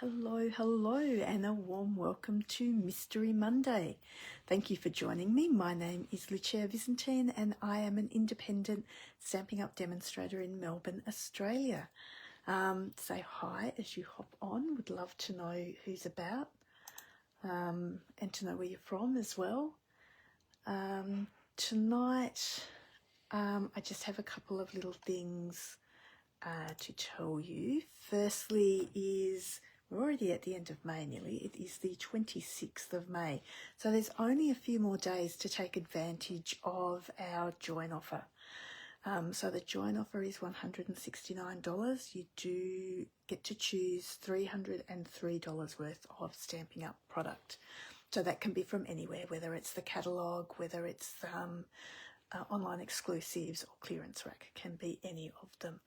Hello, hello, and a warm welcome to Mystery Monday. Thank you for joining me. My name is Lucia Visentin, and I am an independent Stampin' Up demonstrator in Melbourne, Australia. Say hi as you hop on. Would love to know who's about and to know where you're from as well. Tonight, I just have a couple of little things to tell you. Firstly is we're already at the end of May nearly. It is the 26th of May. So there's only a few more days to take advantage of our join offer. So the join offer is $169. You do get to choose $303 worth of Stampin' Up product. So that can be from anywhere, whether it's the catalogue, whether it's online exclusives or clearance rack, can be any of them.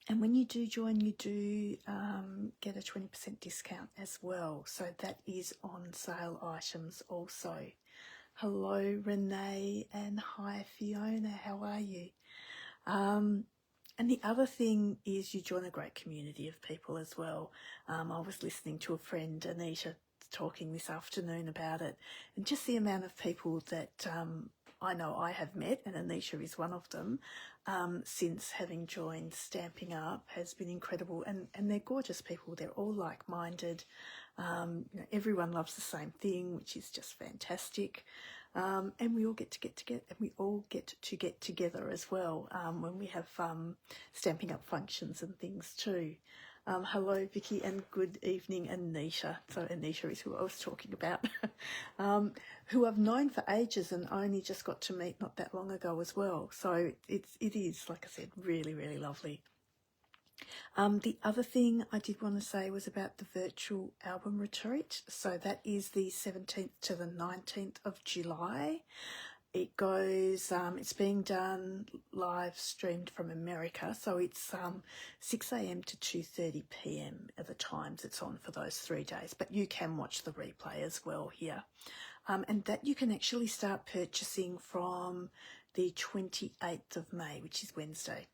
And when you do join, you do get a 20% discount as well. So that is on sale items also. Hello, Renee, and hi, Fiona. How are you? And the other thing is you join a great community of people as well. I was listening to a friend, Anita, talking this afternoon about it, and just the amount of people that I know I have met, and Anisha is one of them, since having joined Stampin' Up has been incredible. And they're gorgeous people. They're all like-minded. Everyone loves the same thing, which is just fantastic. And we all get to get together as well when we have Stampin' Up functions and things too. Hello, Vicky, and good evening, Anisha. So Anisha is who I was talking about, who I've known for ages and only just got to meet not that long ago as well. So it is, like I said, really, really lovely. The other thing I did want to say was about the virtual album retreat. So that is the 17th to the 19th of July. It goes, it's being done live streamed from America, so it's 6 a.m. to 2:30 p.m. are the times it's on for those 3 days, but you can watch the replay as well here. And that you can actually start purchasing from the 28th of May, which is Wednesday.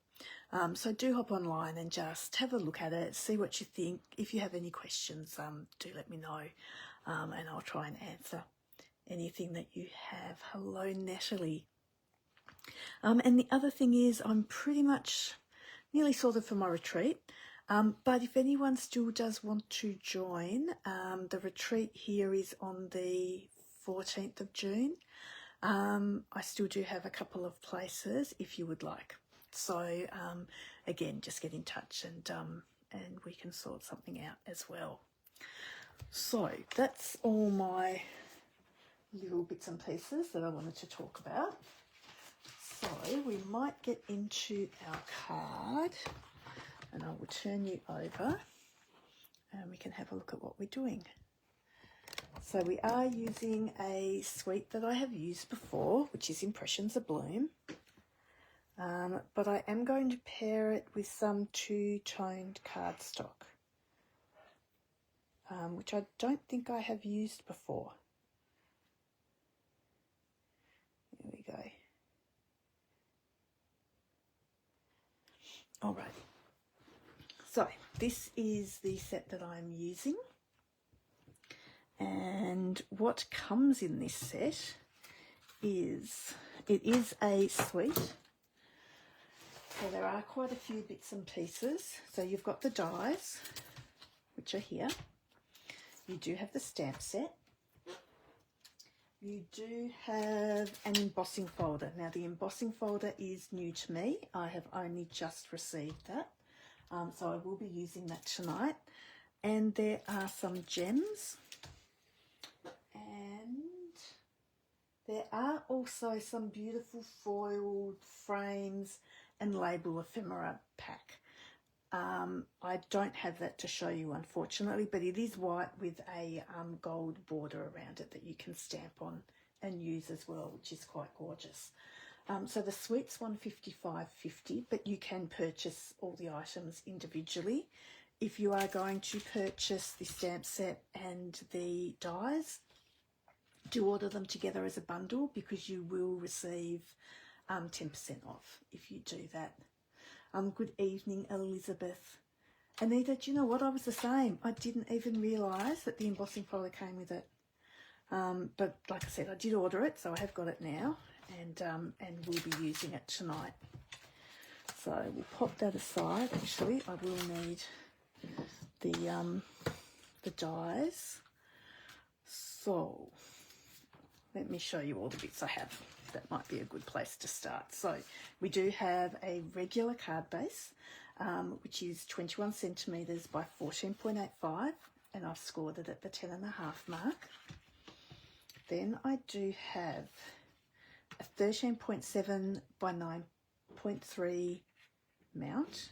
So do hop online and just have a look at it, see what you think. If you have any questions, do let me know, and I'll try and answer anything that you have. Hello, Natalie. And the other thing is I'm pretty much nearly sorted for my retreat. But if anyone still does want to join, the retreat here is on the 14th of June. I still do have a couple of places if you would like. So again, just get in touch and we can sort something out as well. So that's all my little bits and pieces that I wanted to talk about. So we might get into our card, and I will turn you over and we can have a look at what we're doing. So we are using a suite that I have used before, which is Impression Abloom. But I am going to pair it with some two-toned cardstock, which I don't think I have used before. There we go. All right. So this is the set that I'm using. And what comes in this set is, it is a suite. So there are quite a few bits and pieces. So you've got the dies, which are here. You do have the stamp set. You do have an embossing folder. Now the embossing folder is new to me. I have only just received that. So I will be using that tonight. And there are some gems. And there are also some beautiful foiled frames and label ephemera pack. I don't have that to show you, unfortunately, but it is white with a gold border around it that you can stamp on and use as well, which is quite gorgeous. So the suite's $155.50, but you can purchase all the items individually. If you are going to purchase the stamp set and the dies, do order them together as a bundle because you will receive 10% off if you do that. Good evening, Elizabeth. Anita, do you know what? I was the same. I didn't even realise that the embossing folder came with it. But like I said, I did order it, so I have got it now, and we'll be using it tonight. So we'll pop that aside. Actually, I will need the dies. So let me show you all the bits I have. That might be a good place to start. So we do have a regular card base, which is 21 centimetres by 14.85, and I've scored it at the 10.5 mark. Then I do have a 13.7 by 9.3 mount,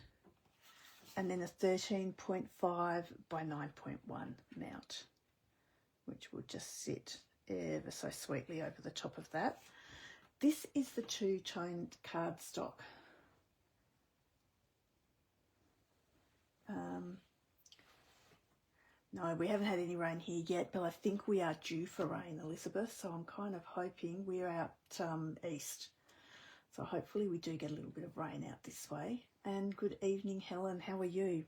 and then a 13.5 by 9.1 mount, which will just sit ever so sweetly over the top of that. This is the two-toned cardstock. No, we haven't had any rain here yet, but I think we are due for rain, Elizabeth, so I'm kind of hoping we're out east. So hopefully we do get a little bit of rain out this way. And good evening, Helen, how are you?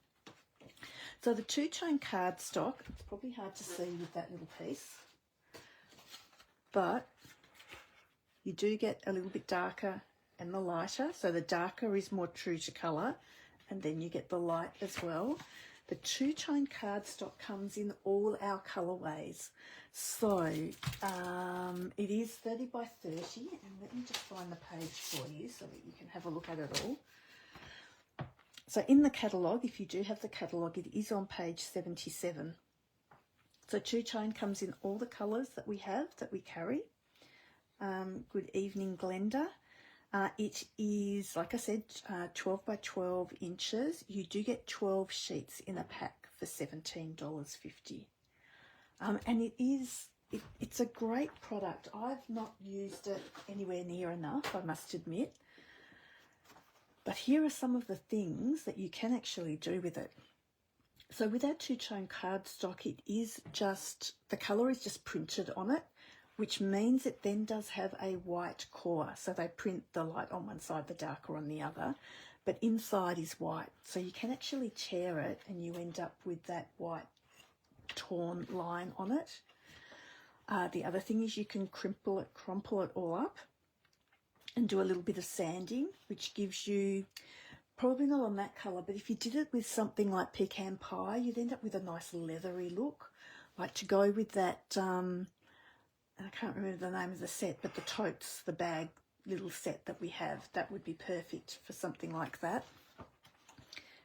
So the two-tone cardstock, it's probably hard to see with that little piece, but you do get a little bit darker and the lighter. So the darker is more true to colour, and then you get the light as well. The two-tone cardstock comes in all our colourways. So it is 30 by 30, and let me just find the page for you so that you can have a look at it all. So in the catalogue, if you do have the catalogue, it is on page 77. So two-tone comes in all the colours that we have, that we carry. Good evening, Glenda. It is, like I said, 12 by 12 inches. You do get 12 sheets in a pack for $17.50. And it's a great product. I've not used it anywhere near enough, I must admit. But here are some of the things that you can actually do with it. So with our two-tone cardstock, it is just, the colour is just printed on it, which means it then does have a white core. So they print the light on one side, the darker on the other, but inside is white. So you can actually tear it and you end up with that white torn line on it. The other thing is you can crumple it all up and do a little bit of sanding, which gives you, probably not on that colour, but if you did it with something like pecan pie, you'd end up with a nice leathery look. Like to go with that, I can't remember the name of the set, but the totes, the bag little set that we have, that would be perfect for something like that.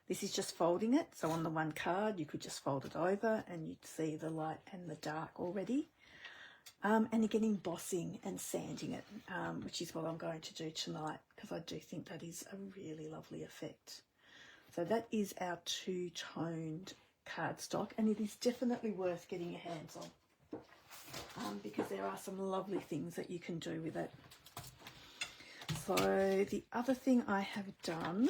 This is just folding it. So on the one card, you could just fold it over and you'd see the light and the dark already. And again, embossing and sanding it, which is what I'm going to do tonight, because I do think that is a really lovely effect. So that is our two-toned cardstock, and it is definitely worth getting your hands on. Because there are some lovely things that you can do with it. So the other thing I have done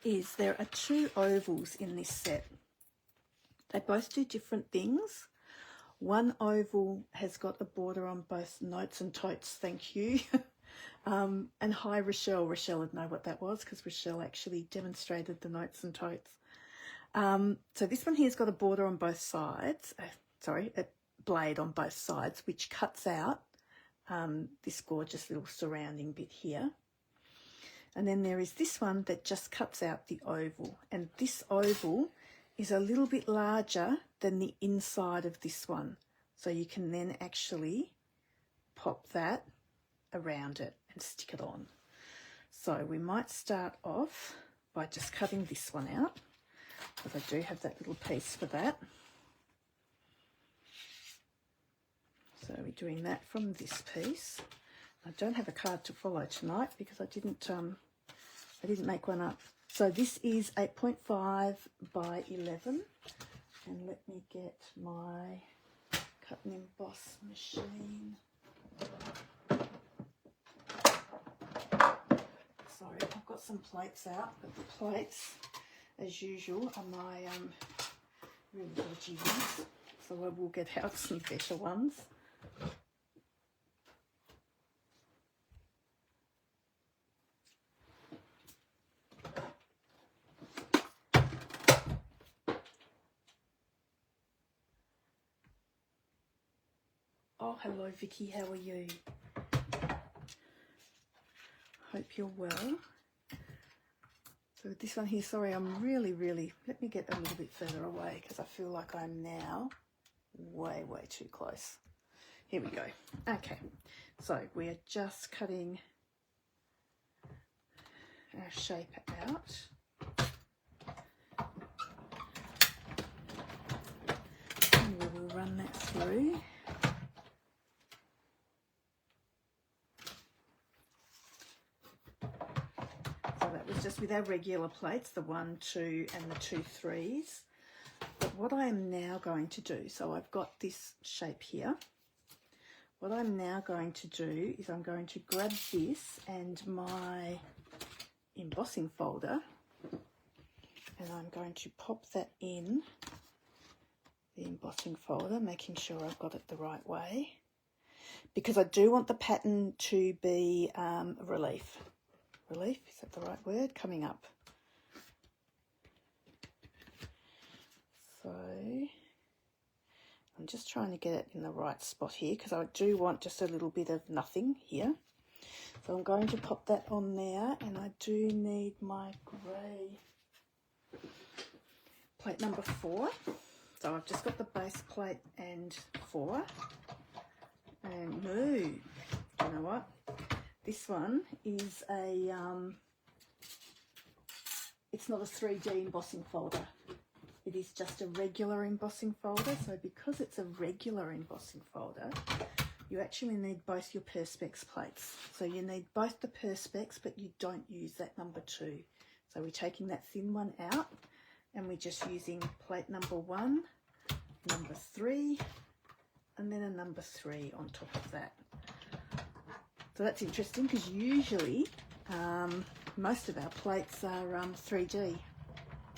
is there are two ovals in this set. They both do different things. One oval has got a border on both notes and totes, thank you. And hi Rochelle. Rochelle would know what that was because Rochelle actually demonstrated the notes and totes. So this one here's got a border on both sides, a blade on both sides, which cuts out this gorgeous little surrounding bit here. And then there is this one that just cuts out the oval, and this oval is a little bit larger than the inside of this one, so you can then actually pop that around it and stick it on. So we might start off by just cutting this one out, because I do have that little piece for that. So we're doing that from this piece. I don't have a card to follow tonight because I didn't make one up. So this is 8.5 by 11, and let me get my cut and emboss machine. Sorry, I've got some plates out, but the plates, as usual, are my really dodgy ones. So I will get out some better ones. Oh, hello Vicky, how are you? Hope you're well. So with this one here, sorry, I'm really, let me get a little bit further away because I feel like I'm now way too close. Here we go. Okay, so we are just cutting our shape out. And we will run that through. Just with our regular plates, the 1, 2 and the 2 3s. But what I am now going to do, so I've got this shape here. What I'm now going to do is I'm going to grab this and my embossing folder, and I'm going to pop that in the embossing folder, making sure I've got it the right way, because I do want the pattern to be relief. Relief, is that the right word? Coming up. So I'm just trying to get it in the right spot here because I do want just a little bit of nothing here. So I'm going to pop that on there, and I do need my grey plate number 4. So I've just got the base plate and 4. And no, you know what? This one is a, it's not a 3D embossing folder. It is just a regular embossing folder. So because it's a regular embossing folder, you actually need both your Perspex plates. So you need both the Perspex, but you don't use that number 2. So we're taking that thin one out, and we're just using plate number 1, number 3, and then a number 3 on top of that. So that's interesting because usually most of our plates are 3D.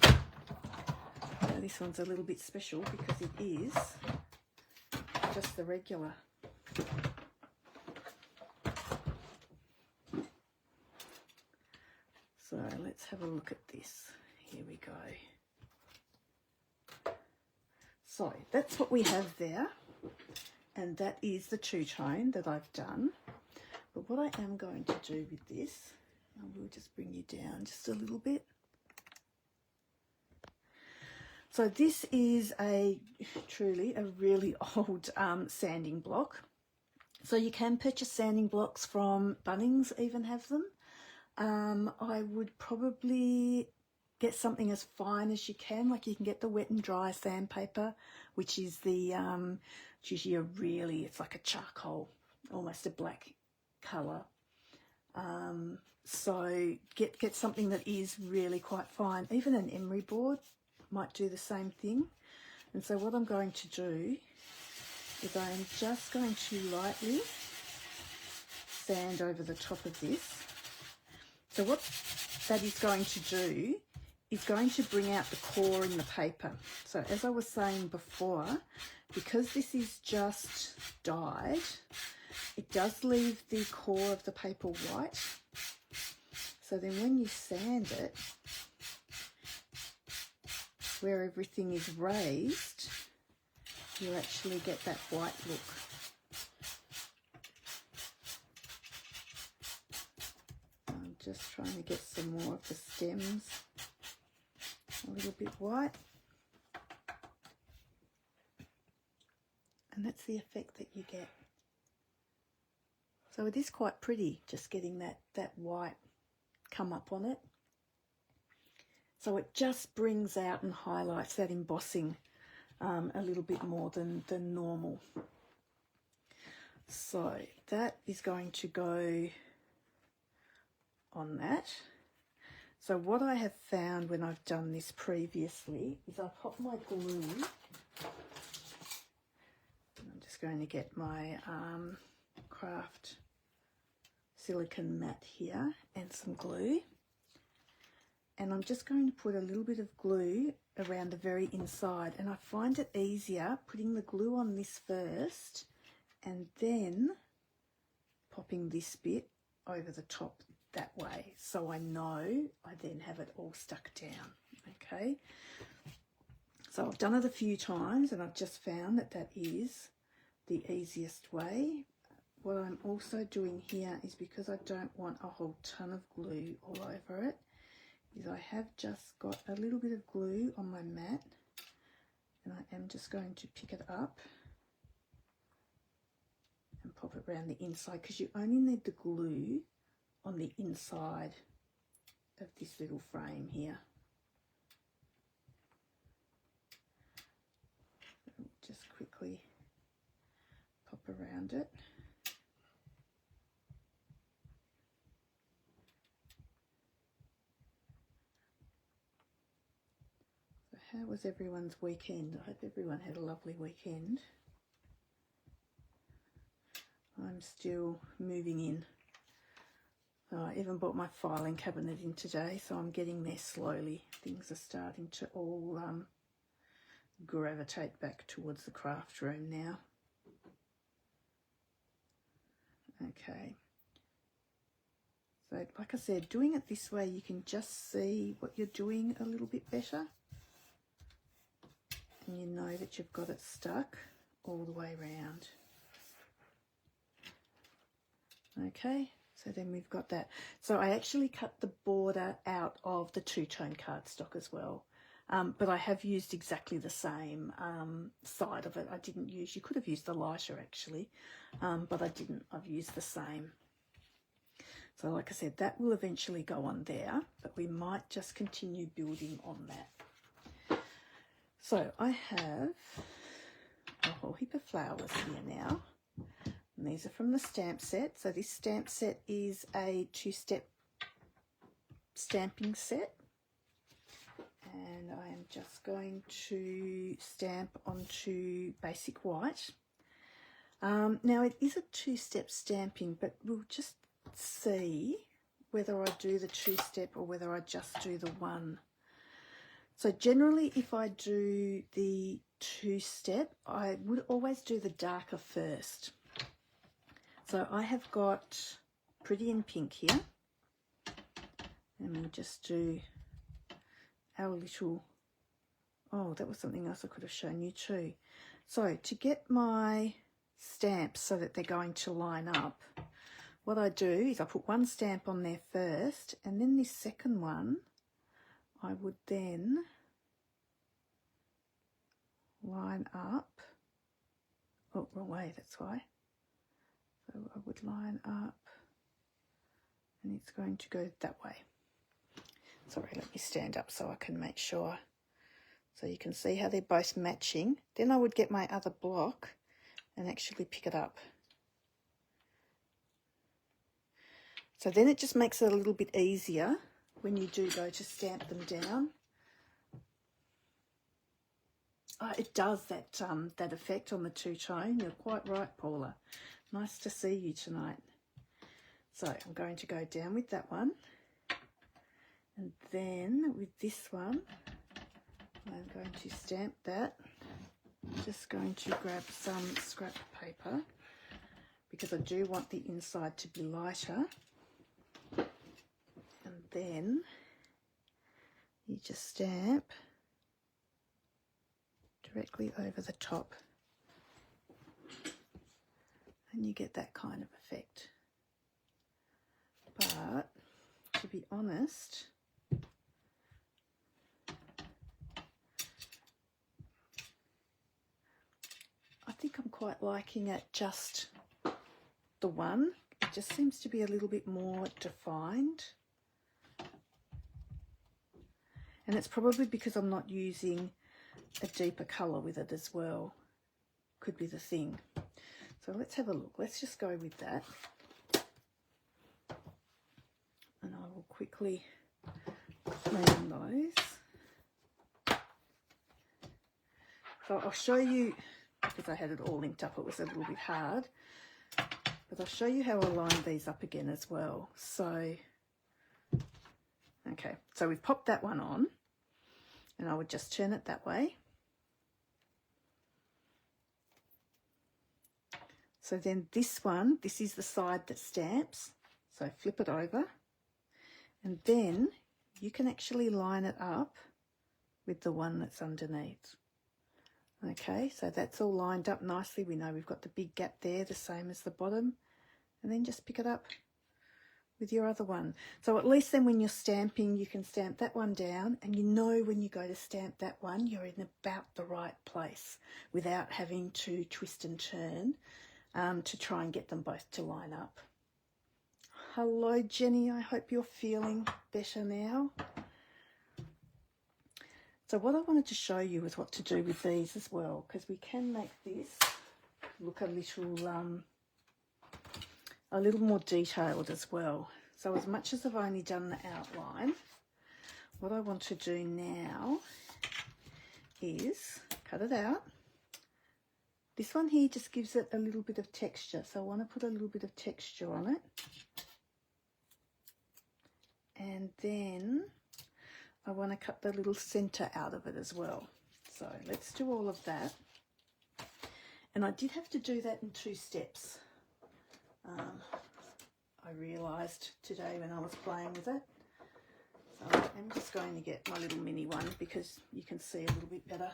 So this one's a little bit special because it is just the regular. So let's have a look at this. Here we go. So that's what we have there, and that is the two-tone that I've done. But what I am going to do with this, I will just bring you down just a little bit. So this is truly a really old sanding block. So you can purchase sanding blocks from Bunnings, even have them. I would probably get something as fine as you can. Like you can get the wet and dry sandpaper, which is the, it's usually it's like a charcoal, almost a black colour. So get something that is really quite fine. Even an emery board might do the same thing. And so what I'm going to do is I am just going to lightly sand over the top of this. So what that is going to do is going to bring out the core in the paper. So as I was saying before, because this is just dyed, it does leave the core of the paper white. So then when you sand it, where everything is raised, you actually get that white look. I'm just trying to get some more of the stems a little bit white. And that's the effect that you get. So it is quite pretty, just getting that white come up on it. So it just brings out and highlights that embossing a little bit more than normal. So that is going to go on that. So what I have found when I've done this previously is I pop my glue. I'm just going to get my craft silicone mat here and some glue, and I'm just going to put a little bit of glue around the very inside, and I find it easier putting the glue on this first and then popping this bit over the top that way, so I know I then have it all stuck down. Okay, so I've done it a few times and I've just found that is the easiest way. What I'm also doing here is, because I don't want a whole ton of glue all over it, is I have just got a little bit of glue on my mat, and I am just going to pick it up and pop it around the inside, because you only need the glue on the inside of this little frame here. Just quickly pop around it. So how was everyone's weekend? I hope everyone had a lovely weekend. I'm still moving in. I even brought my filing cabinet in today, so I'm getting there slowly. Things are starting to all gravitate back towards the craft room now. Okay. So like I said, doing it this way, you can just see what you're doing a little bit better. And you know that you've got it stuck all the way around. Okay, so then we've got that. So I actually cut the border out of the two-tone cardstock as well. But I have used exactly the same side of it. I didn't use, you could have used the lighter actually, but I didn't. I've used the same. So like I said, that will eventually go on there, but we might just continue building on that. So I have a whole heap of flowers here now. And these are from the stamp set. So this stamp set is a 2-step stamping set. And I am just going to stamp onto basic white. Now it is a 2-step stamping, but we'll just see whether I do the 2-step or whether I just do the one. So generally if I do the 2-step, I would always do the darker first. So I have got Pretty in Pink here, and we'll just do our little, oh, that was something else I could have shown you too. So to get my stamps so that they're going to line up, what I do is I put one stamp on there first, and then this second one I would then line up. Oh, wrong way, that's why. So I would line up, and it's going to go that way. Sorry, let me stand up so I can make sure. So you can see how they're both matching. Then I would get my other block and actually pick it up. So then it just makes it a little bit easier when you do go to stamp them down. It does that that effect on the two-tone. You're quite right, Paula. Nice to see you tonight. So I'm going to go down with that one. And then with this one, I'm going to stamp that. I'm just going to grab some scrap paper because I do want the inside to be lighter. And then you just stamp directly over the top. And you get that kind of effect. But to be honest, I think I'm quite liking it just the one. It just seems to be a little bit more defined. And it's probably because I'm not using a deeper colour with it as well. Could be the thing. So let's have a look. Let's just go with that. And I will quickly clean those. So I'll show you, because I had it all linked up, it was a little bit hard. But I'll show you how I line these up again as well. So, okay, so we've popped that one on. And I would just turn it that way. So then this one, this is the side that stamps. So flip it over. And then you can actually line it up with the one that's underneath. Okay, so that's all lined up nicely. We know we've got the big gap there, the same as the bottom. And then just pick it up with your other one. So at least then when you're stamping, you can stamp that one down, and you know when you go to stamp that one, you're in about the right place without having to twist and turn to try and get them both to line up. Hello, Jenny. I hope you're feeling better now. So what I wanted to show you is what to do with these as well, because we can make this look a little more detailed as well. So as much as I've only done the outline, what I want to do now is cut it out. This one here just gives it a little bit of texture, so I want to put a little bit of texture on it. And then I want to cut the little centre out of it as well. So let's do all of that. And I did have to do that in 2 steps. I realised today when I was playing with it. So I'm just going to get my little mini one because you can see a little bit better.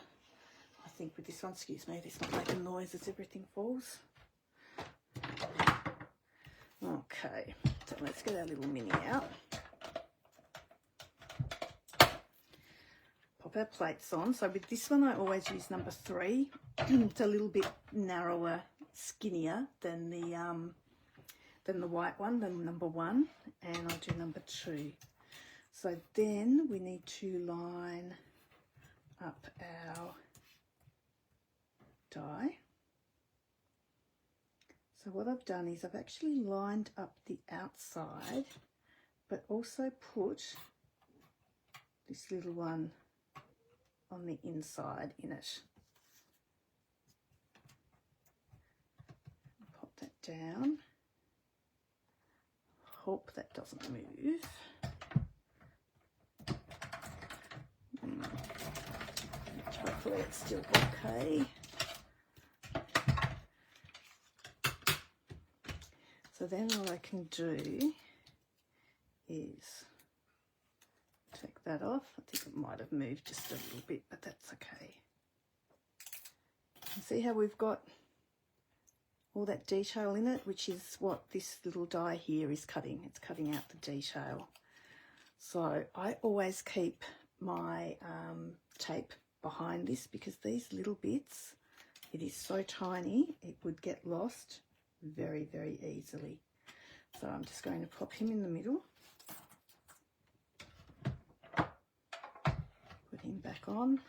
I think with this one, excuse me, this not making noise as everything falls. Okay, so let's get our little mini out. Pop our plates on. So with this one I always use number 3. It's a little bit narrower, skinnier than the white one, than number 1, and I'll do number 2. So then we need to line up our die. So what I've done is I've actually lined up the outside, but also put this little one on the inside in it. Pop that down. Hope that doesn't move. Hopefully it's still okay. So then what I can do is take that off. I think it might have moved just a little bit, but that's okay. And see how we've got all that detail in it, which is what this little die here is cutting. It's cutting out the detail. So I always keep my tape behind this because these little bits, it is so tiny, it would get lost very, very easily. So I'm just going to pop him in the middle. Put him back on.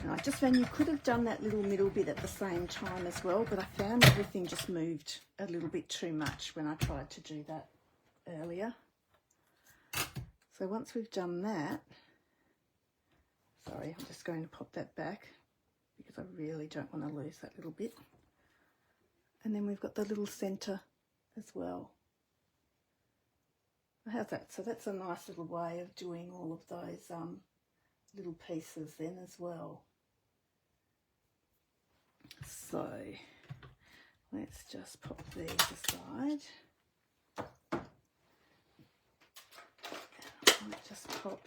And I just found you could have done that little middle bit at the same time as well, but I found everything just moved a little bit too much when I tried to do that earlier. So once we've done that, sorry, I'm just going to pop that back because I really don't want to lose that little bit. And then we've got the little centre as well. How's that? So that's a nice little way of doing all of those little pieces then as well. So let's just pop these aside. I might just pop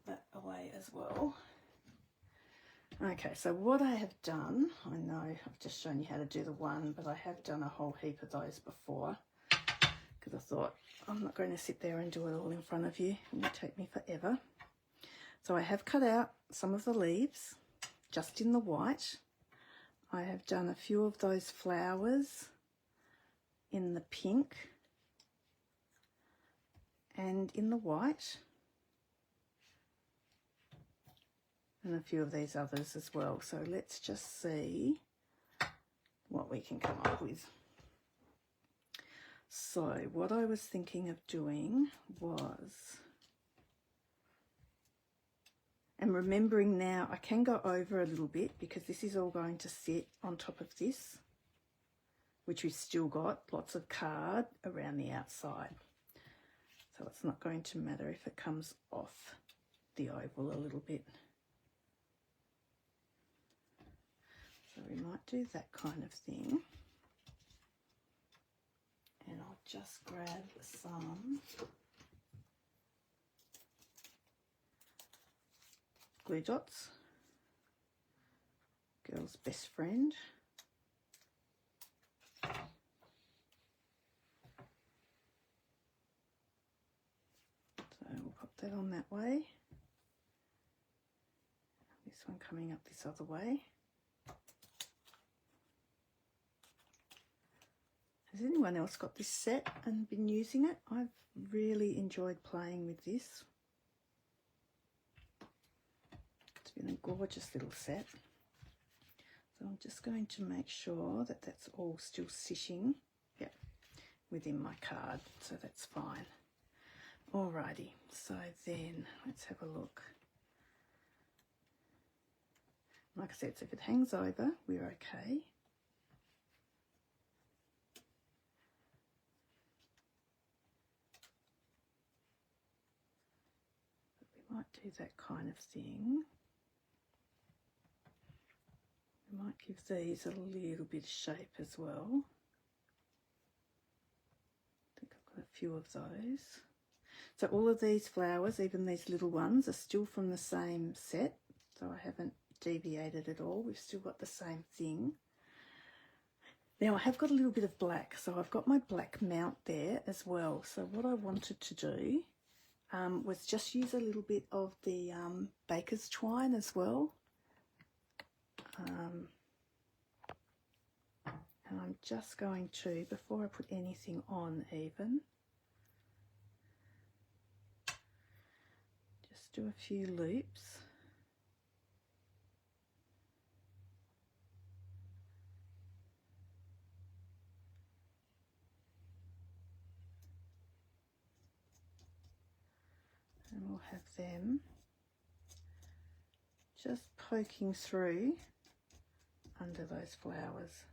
that away as well. Okay, so what I have done, I know I've just shown you how to do the one, but I have done a whole heap of those before because I thought I'm not going to sit there and do it all in front of you. It would take me forever. So I have cut out some of the leaves just in the white. I have done a few of those flowers in the pink and in the white, and a few of these others as well. So let's just see what we can come up with. So what I was thinking of doing was, and remembering now, I can go over a little bit because this is all going to sit on top of this, which we've still got lots of card around the outside. So it's not going to matter if it comes off the oval a little bit. So we might do that kind of thing. And I'll just grab some glue dots, girl's best friend. So we'll pop that on that way. This one coming up this other way. Has anyone else got this set and been using it? I've really enjoyed playing with this. It's been a gorgeous little set. So I'm just going to make sure that that's all still sitting, yeah, within my card, so that's fine. Alrighty, so then let's have a look. Like I said, so if it hangs over, we're okay. We might do that kind of thing. We might give these a little bit of shape as well. I think I've got a few of those. So all of these flowers, even these little ones, are still from the same set. So I haven't deviated at all. We've still got the same thing. Now I have got a little bit of black, so I've got my black mount there as well. So what I wanted to do was just use a little bit of the baker's twine as well. And I'm just going to, before I put anything on even, just do a few loops. And we'll have them just poking through under those flowers.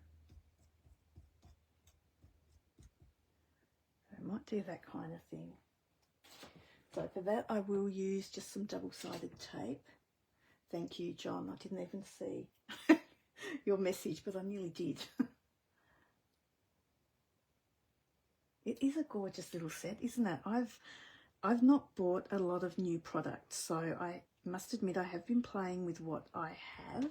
I might do that kind of thing. So for that I will use just some double-sided tape. Thank you, John. I didn't even see your message, but I nearly did. It is a gorgeous little set, isn't it? I've not bought a lot of new products, so I must admit I have been playing with what I have,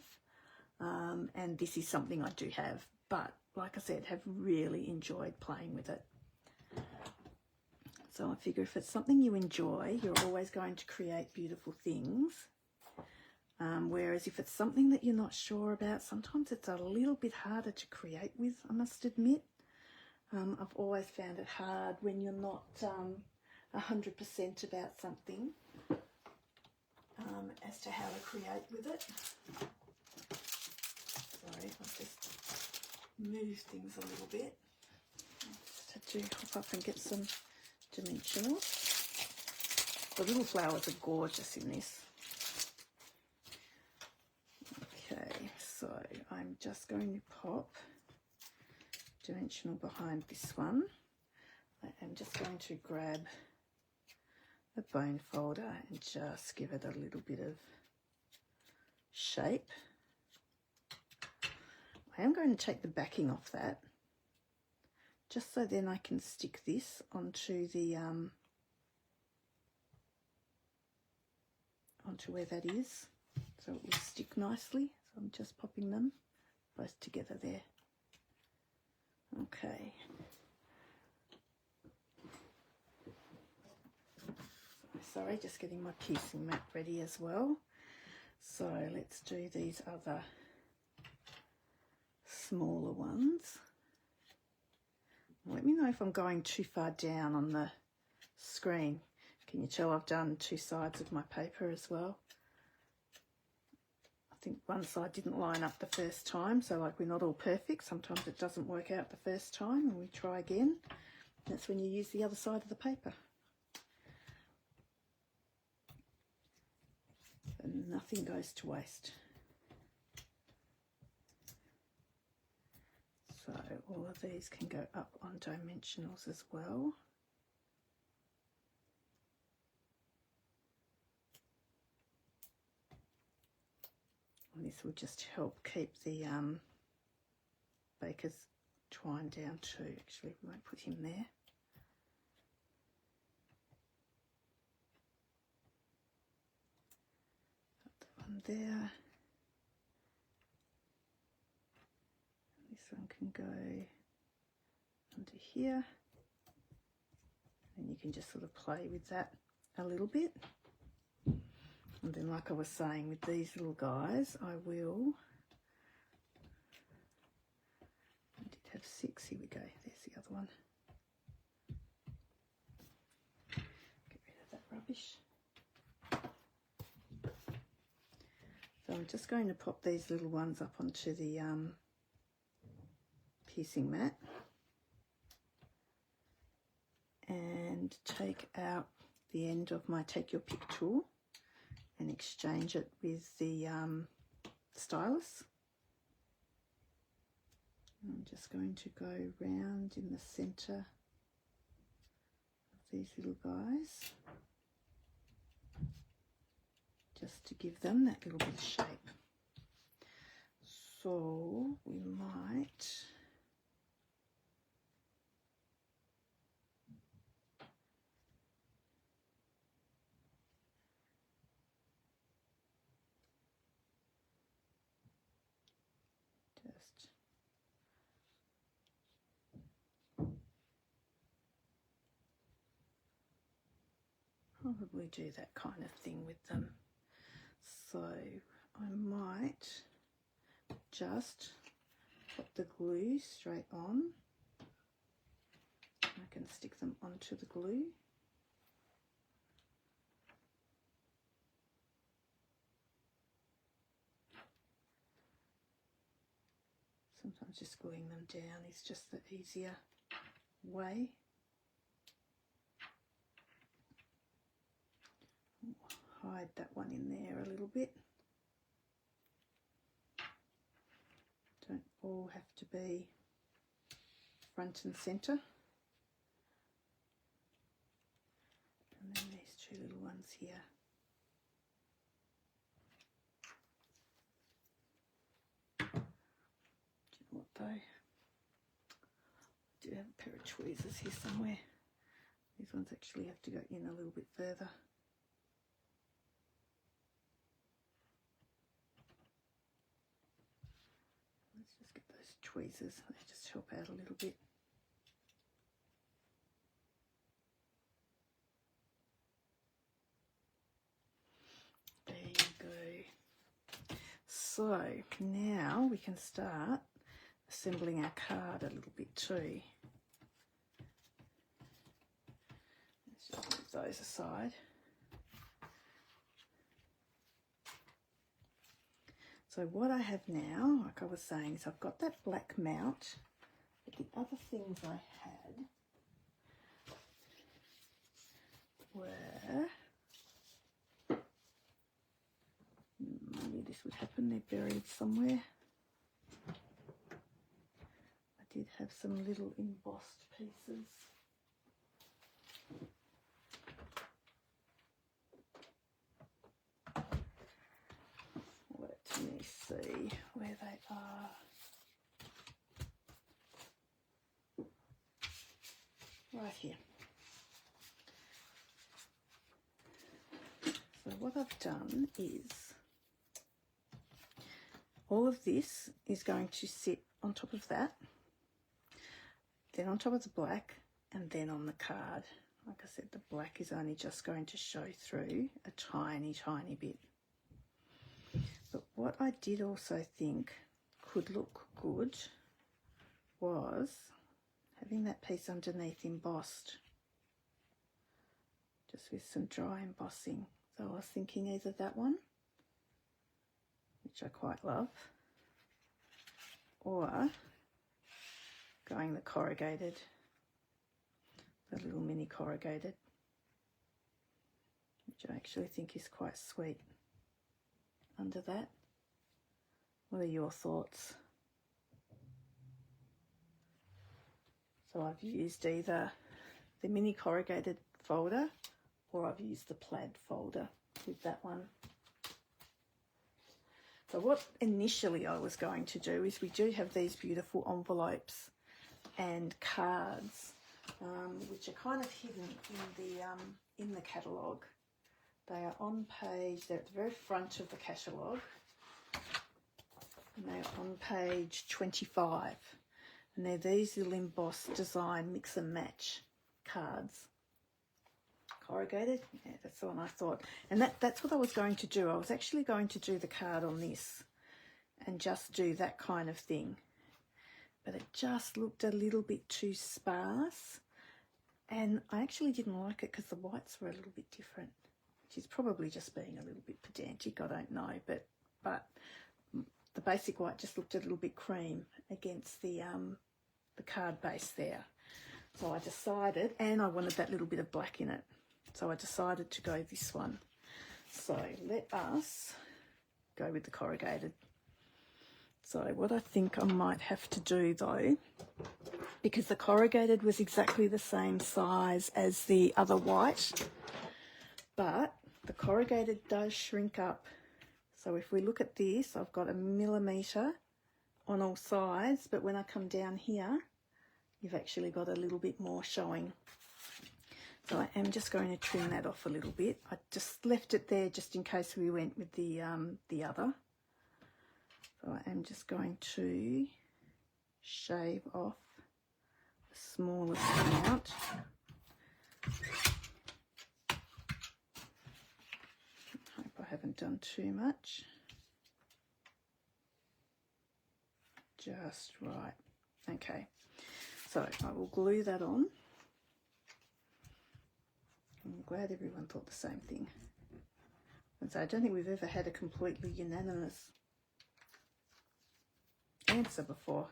and this is something I do have, but like I said, have really enjoyed playing with it. So I figure if it's something you enjoy, you're always going to create beautiful things, whereas if it's something that you're not sure about, sometimes it's a little bit harder to create with, I must admit. I've always found it hard when you're not 100% about something as to how to create with it. Sorry, I've just moved things a little bit. I just had to hop up and get some dimensionals. The little flowers are gorgeous in this. Okay, so I'm just going to pop dimensional behind this one. I am just going to grab a bone folder and just give it a little bit of shape. I am going to take the backing off that, just so then I can stick this onto the onto where that is, so it will stick nicely. So I'm just popping them both together there. Okay. Sorry, just getting my piecing mat ready as well. So let's do these other smaller ones. Let me know if I'm going too far down on the screen. Can you tell I've done two sides of my paper as well? I think one side didn't line up the first time, so like we're not all perfect. Sometimes it doesn't work out the first time and we try again. That's when you use the other side of the paper. And nothing goes to waste. So all of these can go up on dimensionals as well. And this will just help keep the baker's twine down too. Actually, we won't put him there. from there. This one can go under here. And you can just sort of play with that a little bit. And then, like I was saying, with these little guys, I did have 6, here we go, there's the other one. Get rid of that rubbish. So I'm just going to pop these little ones up onto the piecing mat and take out the end of my Take Your Pick tool and exchange it with the stylus. I'm just going to go round in the centre of these little guys just to give them that little bit of shape. So we might just probably do that kind of thing with them. So I might just put the glue straight on. I can stick them onto the glue. Sometimes just gluing them down is just the easier way. Hide that one in there a little bit. Don't all have to be front and centre. And then these 2 little ones here. Do you know what though? I do have a pair of tweezers here somewhere. These ones actually have to go in a little bit further. Let's just get those tweezers, they just help out a little bit. There you go. So now we can start assembling our card a little bit too. Let's just move those aside. So what I have now, like I was saying, is I've got that black mount, but the other things I had were, maybe this would happen, they're buried somewhere. I did have some little embossed pieces. Let me see where they are. Right here. So what I've done is all of this is going to sit on top of that, then on top of the black, and then on the card. Like I said, the black is only just going to show through a tiny, tiny bit. But what I did also think could look good was having that piece underneath embossed, just with some dry embossing. So I was thinking either that one, which I quite love, or going the corrugated, the little mini corrugated, which I actually think is quite sweet under that. What are your thoughts? So I've used either the mini corrugated folder or I've used the plaid folder with that one. So what initially I was going to do is we do have these beautiful envelopes and cards, which are kind of hidden in the catalogue. They are on page, they're at the very front of the catalogue. And they're on page 25. And they're these little embossed design mix and match cards. Corrugated, yeah, that's the one I thought. And that's what I was going to do. I was actually going to do the card on this and just do that kind of thing. But it just looked a little bit too sparse. And I actually didn't like it because the whites were a little bit different. She's probably just being a little bit pedantic, I don't know. But the basic white just looked a little bit cream against the card base there. So I decided, and I wanted that little bit of black in it. So I decided to go this one. So let us go with the corrugated. So what I think I might have to do though, because the corrugated was exactly the same size as the other white, but the corrugated does shrink up. So if we look at this, I've got 1 millimetre on all sides, but when I come down here, you've actually got a little bit more showing. So I am just going to trim that off a little bit. I just left it there just in case we went with the other. So I am just going to shave off the smallest amount. Hope I haven't done too much. Just right. Okay. So I will glue that on. I'm glad everyone thought the same thing. And so I don't think we've ever had a completely unanimous answer before.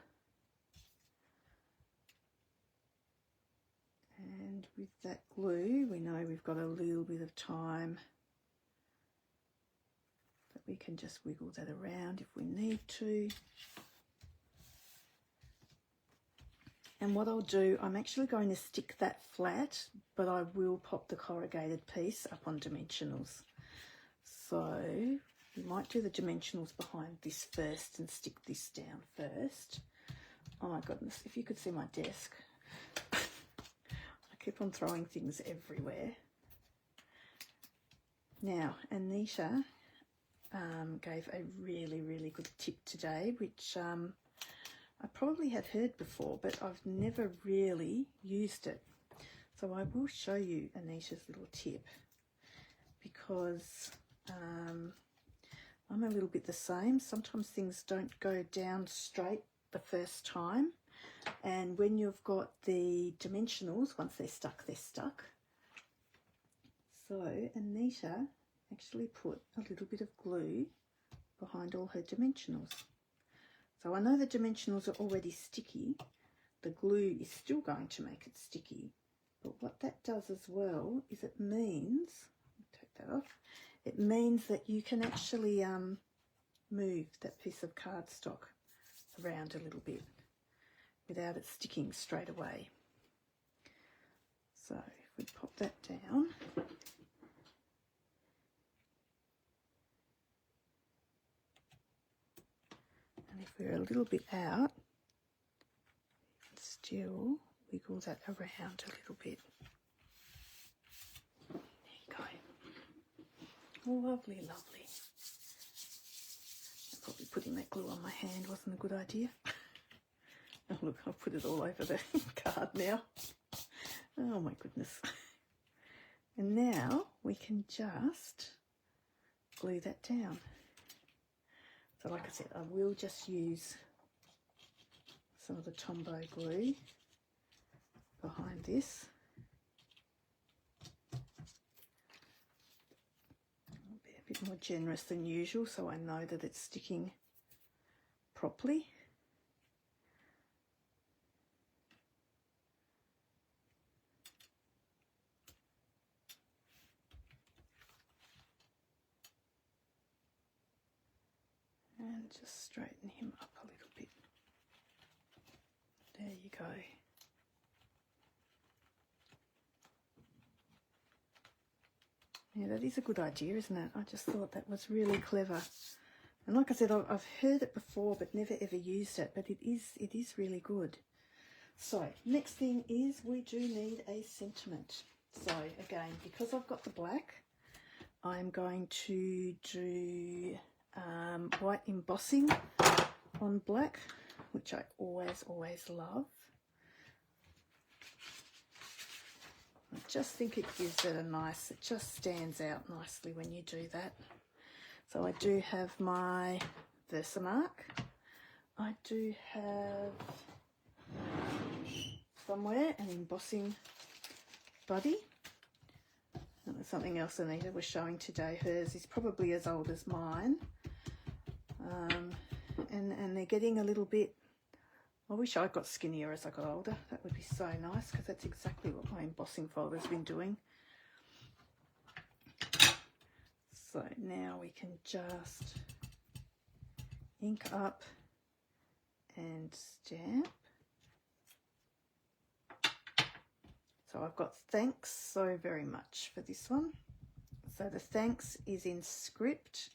And with that glue, we know we've got a little bit of time that we can just wiggle that around if we need to. And what I'll do, I'm actually going to stick that flat, but I will pop the corrugated piece up on dimensionals. So we might do the dimensionals behind this first and stick this down first. Oh my goodness, if you could see my desk. I keep on throwing things everywhere. Now, Anisha gave a really, really good tip today, which I probably had heard before, but I've never really used it. So I will show you Anisha's little tip, because I'm a little bit the same. Sometimes things don't go down straight the first time, and when you've got the dimensionals, once they're stuck, they're stuck. So Anisha actually put a little bit of glue behind all her dimensionals. So I know the dimensionals are already sticky. The glue is still going to make it sticky. But what that does as well is it means, take that off, it means that you can actually move that piece of cardstock around a little bit without it sticking straight away. So if we pop that down, and if we're a little bit out, still wiggle that around a little bit. There you go. Lovely, lovely. Probably putting that glue on my hand wasn't a good idea. Oh look, I've put it all over the card now. Oh my goodness. And now we can just glue that down. So like I said, I will just use some of the Tombow glue behind this. I'll be a bit more generous than usual so I know that it's sticking properly. And just straighten him up a little bit. There you go. Yeah, that is a good idea, isn't it? I just thought that was really clever. And like I said, I've heard it before but never ever used it, but it is really good. So next thing is we do need a sentiment. So again, because I've got the black, I'm going to do white embossing on black, which I always love. I just think it gives it a nice, it just stands out nicely when you do that. So I do have my Versamark. I do have somewhere an embossing buddy. And there's something else Anita was showing today. Hers is probably as old as mine. And they're getting a little bit, I wish I got skinnier as I got older. That would be so nice, because that's exactly what my embossing folder's been doing. So now we can just ink up and stamp. So I've got thanks so very much for this one. So the thanks is in script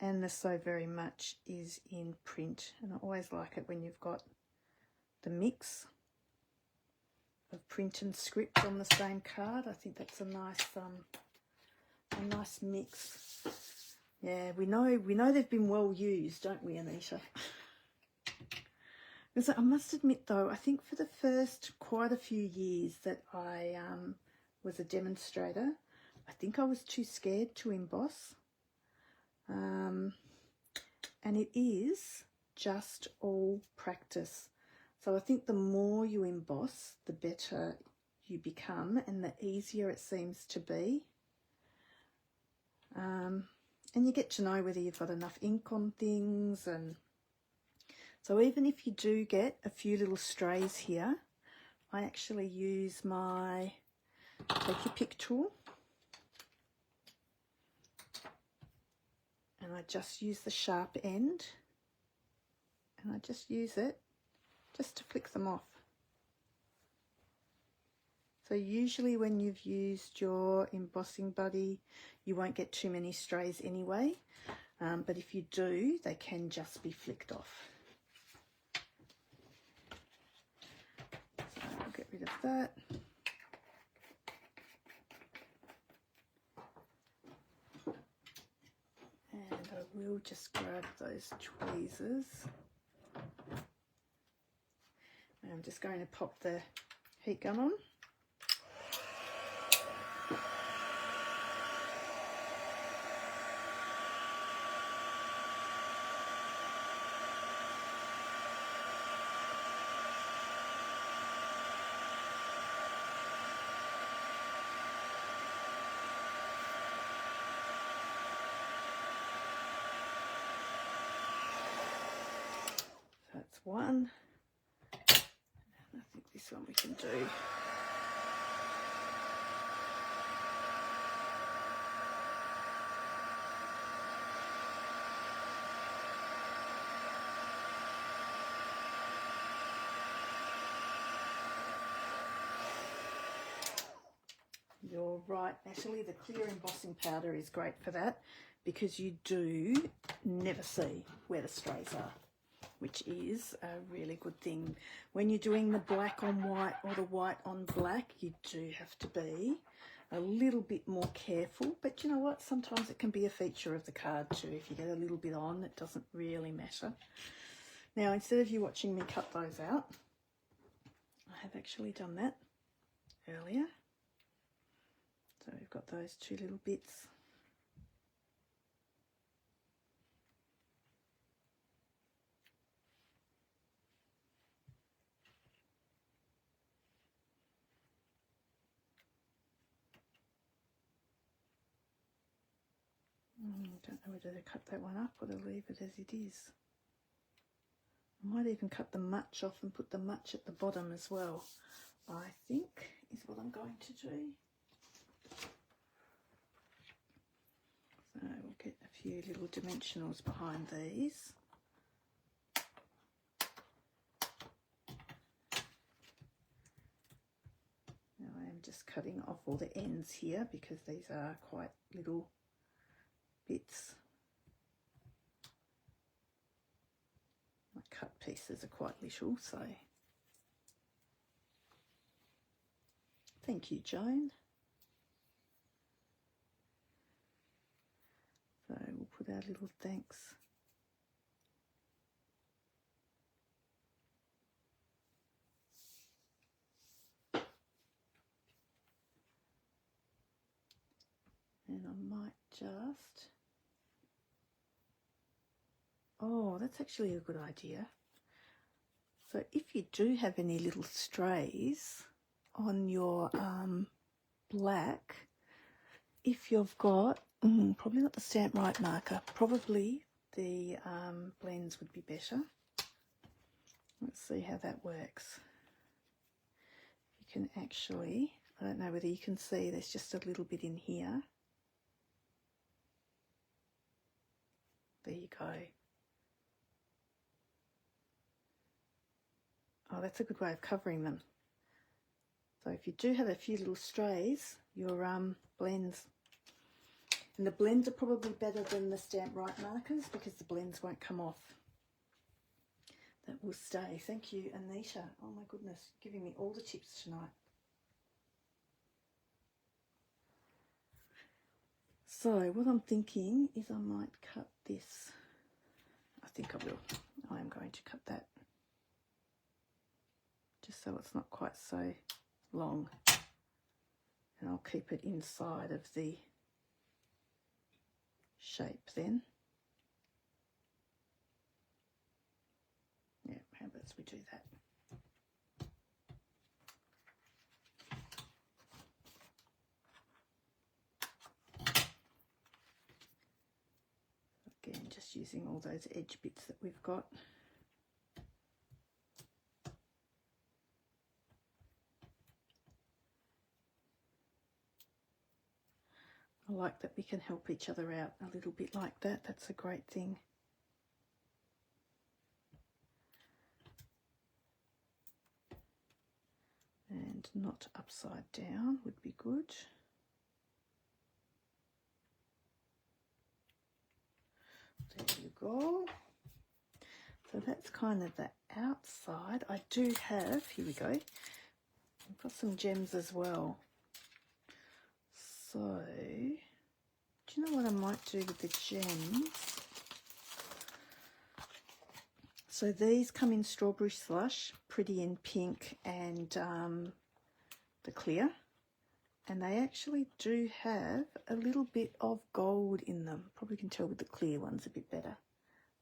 and the so very much is in print. And I always like it when you've got the mix of print and script on the same card. I think that's a nice mix. Yeah, we know they've been well used, don't we, Anita? Because I must admit though, I think for the first quite a few years that I was a demonstrator, I think I was too scared to emboss. And it is just all practice. So I think the more you emboss, the better you become and the easier it seems to be. And you get to know whether you've got enough ink on things. And so even if you do get a few little strays here, I actually use my take your pick tool. And I just use the sharp end. And I just use it just to flick them off. So usually when you've used your embossing buddy, you won't get too many strays anyway. But if you do, they can just be flicked off. So I'll get rid of that. And I will just grab those tweezers. And I'm just going to pop the heat gun on. That's one. And I think this one we can do. You're right, Natalie, the clear embossing powder is great for that because you do never see where the strays are, which is a really good thing. When you're doing the black on white or the white on black, you do have to be a little bit more careful, but you know what? Sometimes it can be a feature of the card too. If you get a little bit on, it doesn't really matter. Now, instead of you watching me cut those out, I have actually done that earlier. So we've got those two little bits. Don't know whether to cut that one up or to leave it as it is. I might even cut the mutch off and put the mutch at the bottom as well, I think is what I'm going to do. So we'll get a few little dimensionals behind these. Now I am just cutting off all the ends here because these are quite little bits. My cut pieces are quite little, so thank you, Joan. put our little thanks. And I might just, oh, that's actually a good idea. So if you do have any little strays on your black, if you've got, probably not the Stamp Right marker, probably the blends would be better. Let's see how that works. You can actually, I don't know whether you can see, there's just a little bit in here. There you go. Oh, that's a good way of covering them. So if you do have a few little strays, your blends, and the blends are probably better than the Stamp Right markers because the blends won't come off. That will stay. Thank you, Anita. Oh my goodness, giving me all the tips tonight. So what I'm thinking is I might cut this. I think I will. I am going to cut that. Just so it's not quite so long. And I'll keep it inside of the shape then. Yeah, how about we do that? Again, just using all those edge bits that we've got. I like that we can help each other out a little bit like that. That's a great thing. And not upside down would be good. There you go. So that's kind of the outside. I do have, here we go, I've got some gems as well. So, do you know what I might do with the gems? So these come in Strawberry Slush, Pretty in Pink, and the clear. And they actually do have a little bit of gold in them. Probably can tell with the clear ones a bit better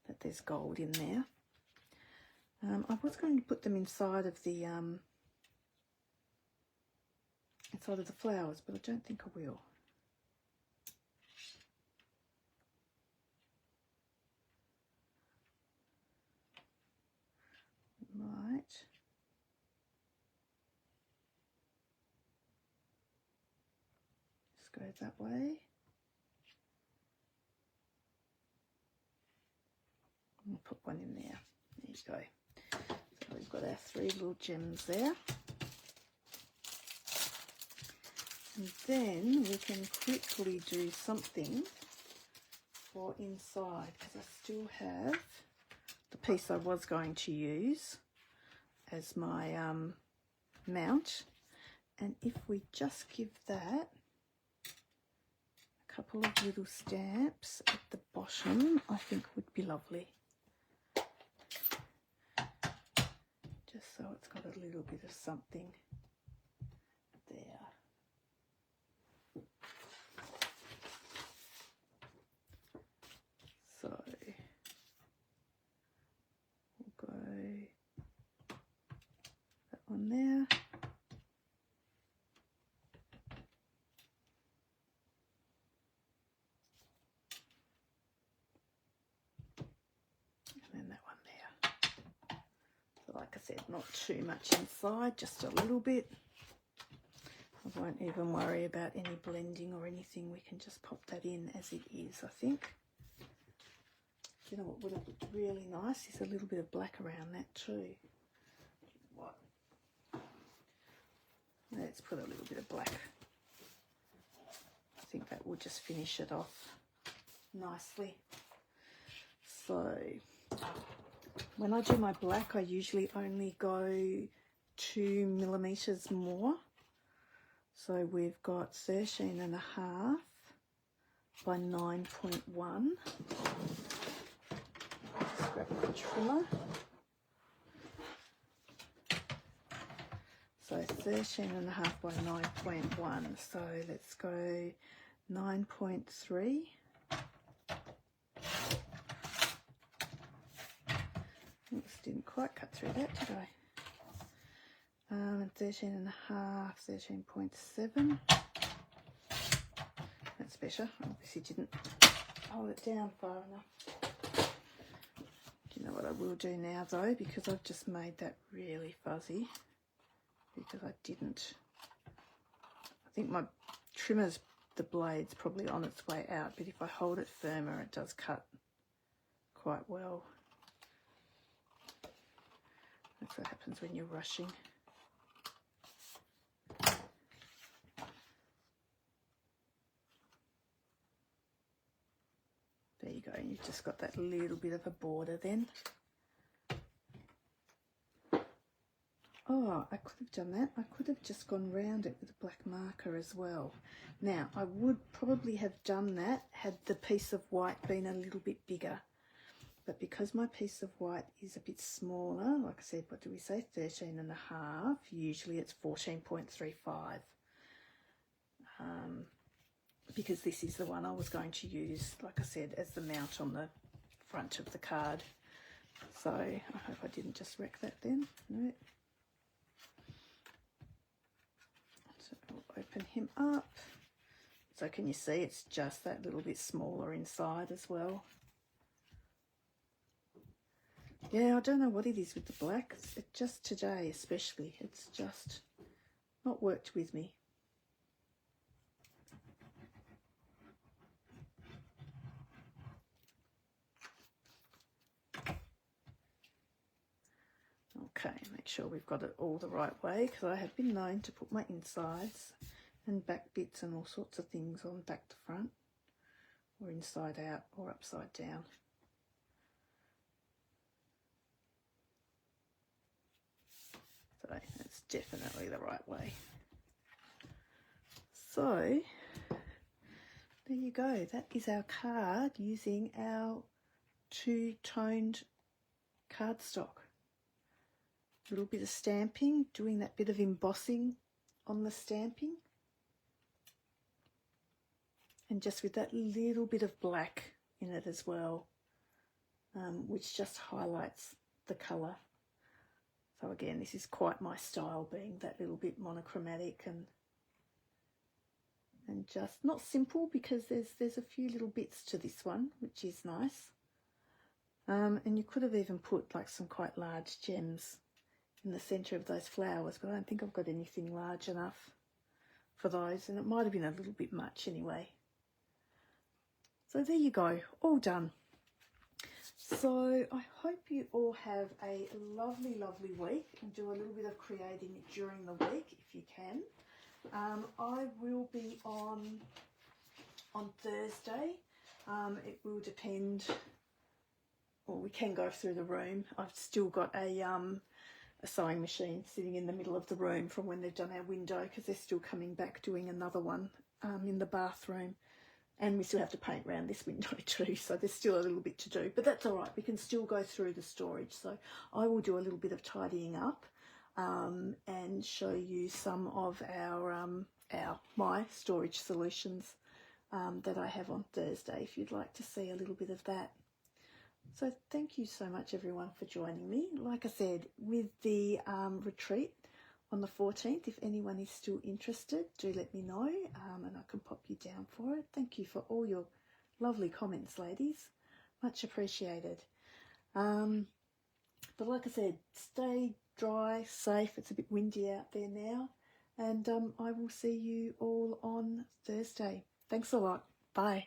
that there's gold in there. I was going to put them inside of the flowers, but I don't think I will. Right. Just go that way. I'll put one in there. There you go. So we've got our 3 little gems there. And then we can quickly do something for inside, because I still have the piece I was going to use as my mount. And if we just give that a couple of little stamps at the bottom, I think would be lovely. Just so it's got a little bit of something there. So we'll go that one there. And then that one there. So like I said, not too much inside, just a little bit. I won't even worry about any blending or anything. We can just pop that in as it is, I think. You know what would have looked really nice is a little bit of black around that too. What? Let's put a little bit of black. I think that will just finish it off nicely. So when I do my black, I usually only go 2 millimeters more. So we've got 13.5 by 9.1. Just grab my trimmer. So 13.5 by 9.1. So let's go 9.3. Oops, didn't quite cut through that, did I? 13.5, 13.7. That's better. Obviously didn't hold it down far enough. Do you know what I will do now though? Because I've just made that really fuzzy. Because I didn't. I think my trimmer's, the blade's probably on its way out, but if I hold it firmer, it does cut quite well. That's what happens when you're rushing. There you go, you've just got that little bit of a border then. Oh, I could have done that. I could have just gone round it with a black marker as well. Now, I would probably have done that had the piece of white been a little bit bigger. But because my piece of white is a bit smaller, like I said, what do we say, 13.5, usually it's 14.35. Because this is the one I was going to use, like I said, as the mount on the front of the card. So I hope I didn't just wreck that then. No. So I'll open him up. So can you see it's just that little bit smaller inside as well. Yeah, I don't know what it is with the black. It just today especially, it's just not worked with me. Okay, make sure we've got it all the right way, because I have been known to put my insides and back bits and all sorts of things on back to front, or inside out, or upside down. So that's definitely the right way. So there you go, that is our card using our two-toned cardstock. A little bit of stamping, doing that bit of embossing on the stamping, and just with that little bit of black in it as well, which just highlights the colour. So again, this is quite my style, being that little bit monochromatic and just not simple, because there's a few little bits to this one, which is nice. And you could have even put like some quite large gems in the centre of those flowers, but I don't think I've got anything large enough for those, and it might have been a little bit much anyway. So there you go, all done. So I hope you all have a lovely, lovely week, and do a little bit of creating during the week if you can. I will be on Thursday. It will depend, well, we can go through the room. I've still got a sewing machine sitting in the middle of the room from when they've done our window, because they're still coming back doing another one in the bathroom, and we still have to paint around this window too, so there's still a little bit to do, but that's all right, we can still go through the storage. So I will do a little bit of tidying up and show you some of my storage solutions that I have on Thursday, if you'd like to see a little bit of that. So thank you so much everyone for joining me. Like I said, with the retreat on the 14th, if anyone is still interested, do let me know, and I can pop you down for it. Thank you for all your lovely comments, ladies. Much appreciated. But like I said, stay dry, safe. It's a bit windy out there now, and I will see you all on Thursday. Thanks a lot. Bye.